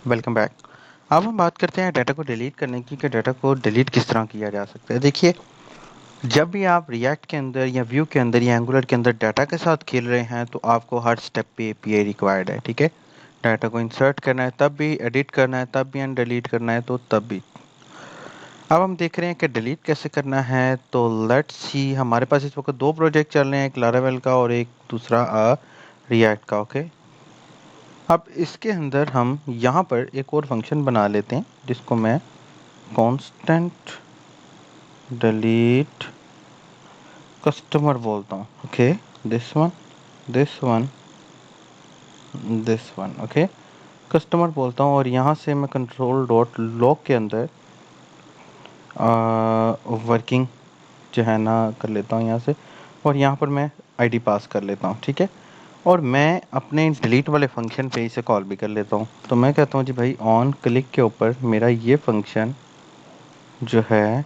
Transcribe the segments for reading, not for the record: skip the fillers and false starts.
Welcome back. अब हम बात करते हैं डाटा को डिलीट करने की कि डाटा को डिलीट किस तरह किया जा सकता है। देखिए, जब भी आप रिएक्ट के अंदर या व्यू के अंदर या एंगुलर के अंदर डाटा के साथ खेल रहे हैं तो आपको हर स्टेप पे एपीआई रिक्वायर्ड है। ठीक है, डाटा को इंसर्ट करना है तब भी, एडिट करना है तब भी, एंड डिलीट करना है तो तब भी। अब हम देख रहे हैं कि डिलीट कैसे करना है। तो लेट्स सी, हमारे पास इस वक्त दो प्रोजेक्ट चल रहे हैं, एक लारावेल का और एक दूसरा रिएक्ट का। ओके, अब इसके अंदर हम यहाँ पर एक और फंक्शन बना लेते हैं जिसको मैं कांस्टेंट डिलीट कस्टमर बोलता हूँ। Okay, this one, this one, this one. Okay, customer बोलता हूँ और यहाँ से मैं कंट्रोल डॉट लॉग के अंदर वर्किंग जो है ना कर लेता हूँ यहाँ से, और यहाँ पर मैं आईडी पास कर लेता हूँ। ठीक है, और मैं अपने डिलीट वाले फंक्शन पे इसे कॉल भी कर लेता हूँ। तो मैं कहता हूँ जी भाई, ऑन क्लिक के ऊपर मेरा ये फंक्शन जो है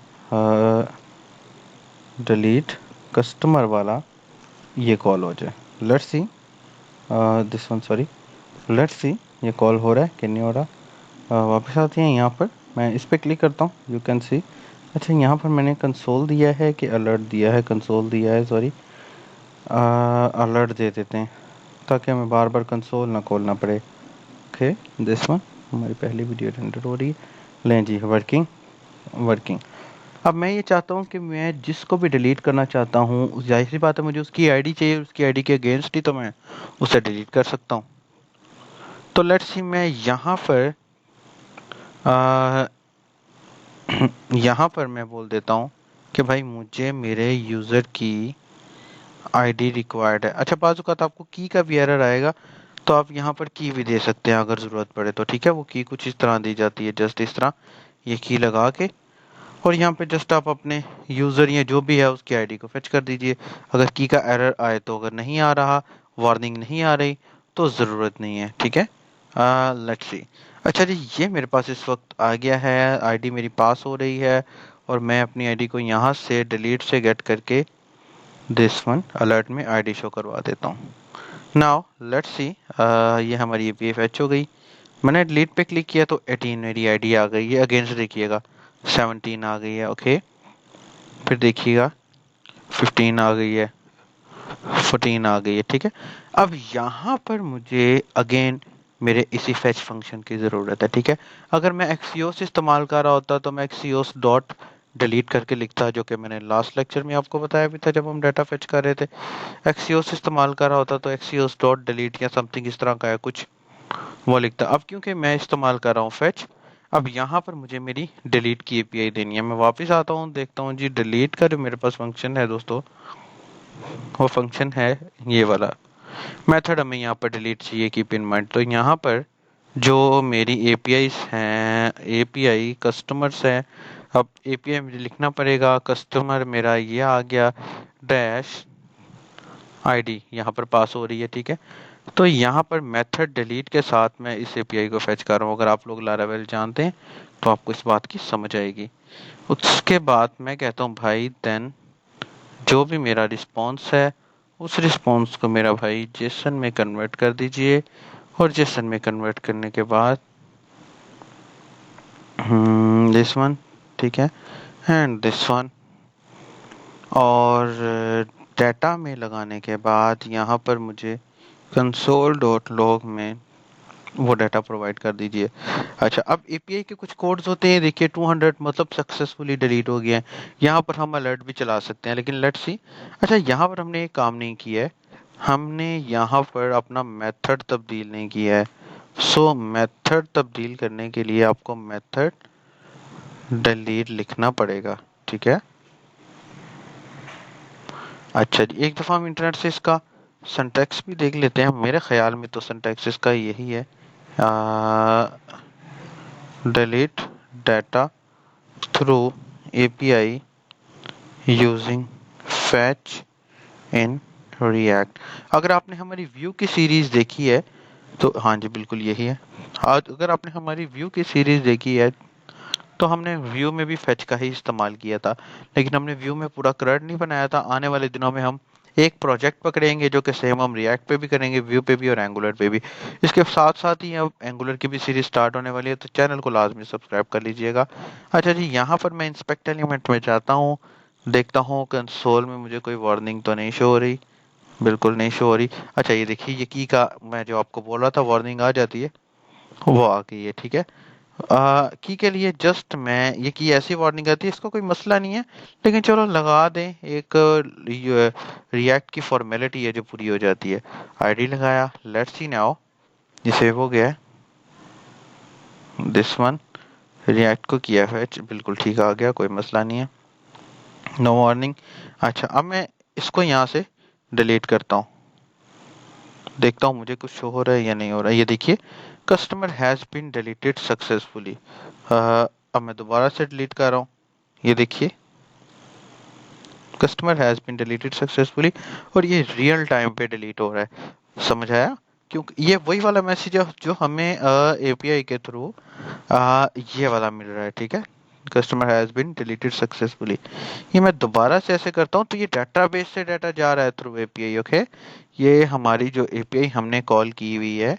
डिलीट कस्टमर वाला ये कॉल हो जाए। Let's see, this one, sorry, let's see ये कॉल हो रहा है कि नहीं हो रहा। वापस आते हैं यहाँ पर, मैं इस पर क्लिक करता हूँ, यू कैन सी। अच्छा, यहाँ पर मैंने कंसोल दिया है कि अलर्ट दिया है, कंसोल दिया है, सॉरी, अलर्ट दे देते हैं ताकि हमें बार बार कंसोल ना खोलना पड़े। ओके, दिस वन, हमारी पहली वीडियो रेंडर हो रही है। लें जी, वर्किंग, वर्किंग। अब मैं ये चाहता हूँ कि मैं जिसको भी डिलीट करना चाहता हूँ, जाहिर सी बात है मुझे उसकी आईडी चाहिए, उसकी आईडी के अगेंस्ट ही तो मैं उसे डिलीट कर सकता हूँ। तो लेट्स सी, मैं यहाँ पर यहाँ पर मैं बोल देता हूँ कि भाई मुझे मेरे यूज़र की आईडी रिक्वायर्ड है। अच्छा, बाजू का तो आपको की का भी एरर आएगा, तो आप यहाँ पर की भी दे सकते हैं अगर ज़रूरत पड़े तो। ठीक है, वो की कुछ इस तरह दी जाती है, जस्ट इस तरह ये की लगा के, और यहाँ पे जस्ट आप अपने यूज़र या जो भी है उसकी आईडी को फेच कर दीजिए। अगर की का एरर आए तो, अगर नहीं आ रहा, वार्निंग नहीं आ रही, तो ज़रूरत नहीं है। ठीक है, लेट्स सी। अच्छा जी, ये मेरे पास इस वक्त आ गया है, आईडी मेरी पास हो रही है, और मैं अपनी आईडी को यहाँ से डिलीट से गेट करके दिस वन अलर्ट में आईडी शो करवा देता हूँ। नाउ लेट्स सी, ये हमारी एपीआई फेच हो गई। मैंने डिलीट पे क्लिक किया तो 18 मेरी आईडी आ गई है। अगेंस्ट देखिएगा 17 आ गई है। ओके, फिर देखिएगा 15 आ गई है, 14 आ गई है। ठीक है, अब यहाँ पर मुझे अगेन मेरे इसी फेच फंक्शन की ज़रूरत है। ठीक है, अगर मैं एक्सियोस इस्तेमाल कर रहा होता तो मैं एक्सियोस डॉट डिलीट करके लिखता, जो कि मैंने लास्ट लेक्चर में आपको बताया भी था जब हम डाटा फेच कर रहे थे। एक्सियोस इस्तेमाल कर रहा होता तो एक्सियोस डॉट डिलीट या समथिंग इस तरह का है कुछ, वो लिखता। अब क्योंकि मैं इस्तेमाल कर रहा हूँ फेच, अब यहाँ पर मुझे मेरी डिलीट की एपीआई देनी है। मैं वापस आता हूँ, देखता हूँ जी डिलीट का जो मेरे पास फंक्शन है दोस्तों, वो फंक्शन है ये वाला। मेथड हमें यहाँ पर डिलीट चाहिए, कीप इन माइंड। तो यहाँ पर जो मेरी एपीआई हैं, एपीआई कस्टमर्स हैं, अब एपीआई मुझे लिखना पड़ेगा। कस्टमर मेरा ये आ गया, डैश आईडी यहाँ पर पास हो रही है। ठीक है, तो यहाँ पर मेथड डिलीट के साथ मैं इस एपीआई को फेच कर रहा हूँ। अगर आप लोग लारावेल जानते हैं तो आपको इस बात की समझ आएगी। उसके बाद मैं कहता हूँ भाई देन जो भी मेरा रिस्पॉन्स है उस रिस्पॉन्स को मेरा भाई जेसन में कन्वर्ट कर दीजिए, और जेसन में कन्वर्ट करने के बाद दिस वन, ठीक है, एंड दिस वन, और डाटा में लगाने के बाद यहाँ पर मुझे कंसोल डॉट लॉग में वो डाटा प्रोवाइड कर दीजिए। अच्छा, अब एपीआई के कुछ कोड्स होते हैं, देखिए 200 मतलब सक्सेसफुली डिलीट हो गया है। यहाँ पर हम अलर्ट भी चला सकते हैं, लेकिन लेट्स सी। अच्छा, यहाँ पर हमने एक काम नहीं किया है, हमने यहाँ पर अपना मेथड तब्दील नहीं किया है। सो मेथड तब्दील करने के लिए आपको मेथड डिलीट लिखना पड़ेगा। ठीक है, अच्छा जी, एक दफ़ा हम इंटरनेट से इसका सिंटैक्स भी देख लेते हैं। मेरे ख्याल में तो सिंटैक्स इसका यही है, delete data through API using fetch in React. अगर आपने हमारी व्यू की सीरीज देखी है तो हाँ जी, बिल्कुल यही है। आज अगर आपने हमारी व्यू की सीरीज देखी है तो हमने व्यू में भी फैच का ही इस्तेमाल किया था, लेकिन हमने व्यू में पूरा करंट नहीं बनाया था। आने वाले दिनों में हम एक प्रोजेक्ट पकड़ेंगे जो कि सेम हम रिएक्ट पे भी करेंगे, व्यू पे भी और एंगुलर पे भी। इसके साथ साथ ही अब एंगुलर की भी सीरीज स्टार्ट होने वाली है, तो चैनल को लाजमी सब्सक्राइब कर लीजिएगा। अच्छा जी, यहाँ पर मैं इंस्पेक्ट एलिमेंट में जाता हूँ, देखता हूँ कंसोल में मुझे कोई वार्निंग तो नहीं शो हो रही, बिल्कुल नहीं शो हो रही। अच्छा ये देखिए, ये की का मैं जो आपको बोल रहा था वार्निंग आ जाती है, वो आ गई है, ठीक है। की के लिए जस्ट मैं ये की ऐसी वार्निंग आती है, इसका कोई मसला नहीं है, लेकिन चलो लगा दें, एक रिएक्ट की फॉर्मेलिटी है जो पूरी हो जाती है। आईडी लगाया, लेट्स सी नाउ, ये सेव हो गया है, दिस वन, रिएक्ट को किया है, बिल्कुल ठीक आ गया, कोई मसला नहीं है, नो वार्निंग। अच्छा अब मैं इसको यहाँ से डिलीट करता हूँ, देखता हूँ मुझे कुछ शो हो रहा है या नहीं हो रहा है। ये देखिए, customer has been deleted successfully. अब मैं दोबारा से डिलीट कर रहा हूँ, ये देखिए customer has been deleted successfully, और ये रियल टाइम पे डिलीट हो रहा है, समझ आया? क्योंकि ये वही वाला मैसेज है जो हमें एपीआई के थ्रू ये वाला मिल रहा है, ठीक है, customer has been deleted successfully. ये मैं दोबारा से ऐसे करता हूँ तो ये डेटाबेस से डाटा जा रहा है थ्रू एपीआई, ओके। ये हमारी जो एपीआई हमने कॉल की हुई है।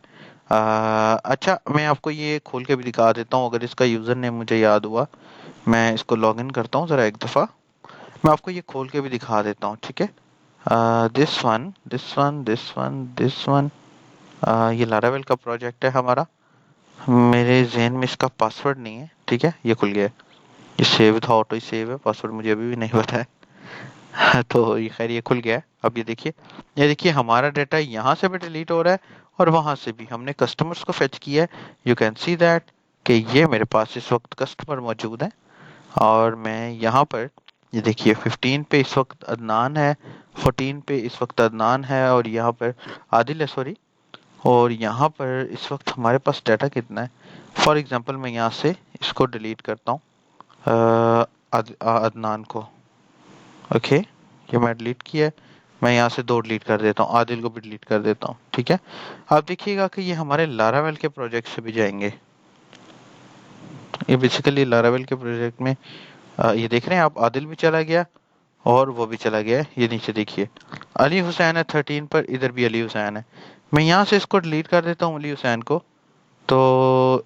अच्छा मैं आपको ये खोल के भी दिखा देता हूँ, अगर इसका यूज़र नेम मुझे याद हुआ। मैं इसको लॉगिन करता हूँ ज़रा एक दफ़ा, मैं आपको ये खोल के भी दिखा देता हूँ, ठीक है। This one, this one, this one, this one, ये लारावेल का प्रोजेक्ट है हमारा। मेरे जहन में इसका पासवर्ड नहीं है, ठीक है, ये खुल गया है। ये सेव था, ऑटो ही सेव है, पासवर्ड मुझे अभी भी नहीं पता है। तो ये खैर ये खुल गया है। अब ये देखिए हमारा डाटा यहाँ से भी डिलीट हो रहा है और वहां से भी। हमने कस्टमर्स को फेच किया है, यू कैन सी दैट कि ये मेरे पास इस वक्त कस्टमर मौजूद है। और मैं यहाँ पर ये देखिए 15 पे इस वक्त अदनान है, 14 पे इस वक्त अदनान है, और यहाँ पर आदिल है, सॉरी। और यहाँ पर इस वक्त हमारे पास डाटा कितना है। फॉर एग्जांपल मैं यहाँ से इसको डिलीट करता हूँ, अदनान को, ओके, ये मैं डिलीट किया है। मैं यहाँ से दो डिलीट कर देता हूँ, आदिल को भी डिलीट कर देता हूँ, ठीक है। आप देखिएगा कि ये हमारे लारावेल के प्रोजेक्ट से भी जाएंगे। ये बेसिकली लारावेल के प्रोजेक्ट में ये देख रहे हैं आप, आदिल भी चला गया और वो भी चला गया है। ये नीचे देखिए अली हुसैन है 13 पर, इधर भी अली हुसैन है। मैं यहाँ से इसको डिलीट कर देता हूँ अली हुसैन को, तो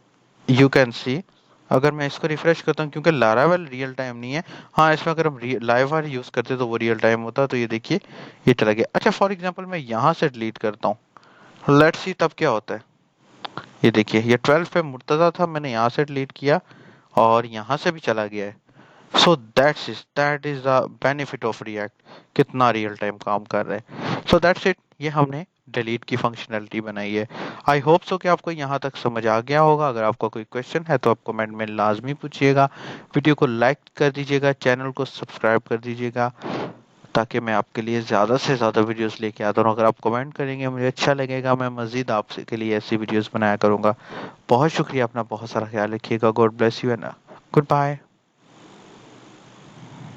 यू कैन सी, अगर मैं इसको रिफ्रेश करता हूँ, क्योंकि लारावेल रियल टाइम नहीं है। हाँ, इसमें अगर हम लाइव वार यूज़ करते तो वो रियल टाइम होता, तो ये देखिए ये चला गया। अच्छा फॉर एग्जांपल मैं यहाँ से डिलीट करता हूँ, लेट्स सी तब क्या होता है। ये देखिए ये 12 पे मुर्तज़ा था, मैंने यहाँ से डिलीट किया और यहाँ से भी चला गया है। So that is the benefit of react, कितना रियल टाइम काम कर रहा है। सो दैट्स इट, ये हमने डिलीट की फंक्शनैलिटी बनाई है। आई होप सो कि आपको यहाँ तक समझ आ गया होगा। अगर आपका कोई क्वेश्चन है तो आप कमेंट में लाजमी पूछिएगा। वीडियो को लाइक कर दीजिएगा, चैनल को सब्सक्राइब कर दीजिएगा, ताकि मैं आपके लिए ज़्यादा से ज़्यादा वीडियोस लेके आता रहूँ। अगर आप कमेंट करेंगे मुझे अच्छा लगेगा, मैं मज़ीद आपसे के लिए ऐसी वीडियोस बनाया करूँगा। बहुत शुक्रिया, अपना बहुत सारा ख्याल रखिएगा। God bless you and good bye.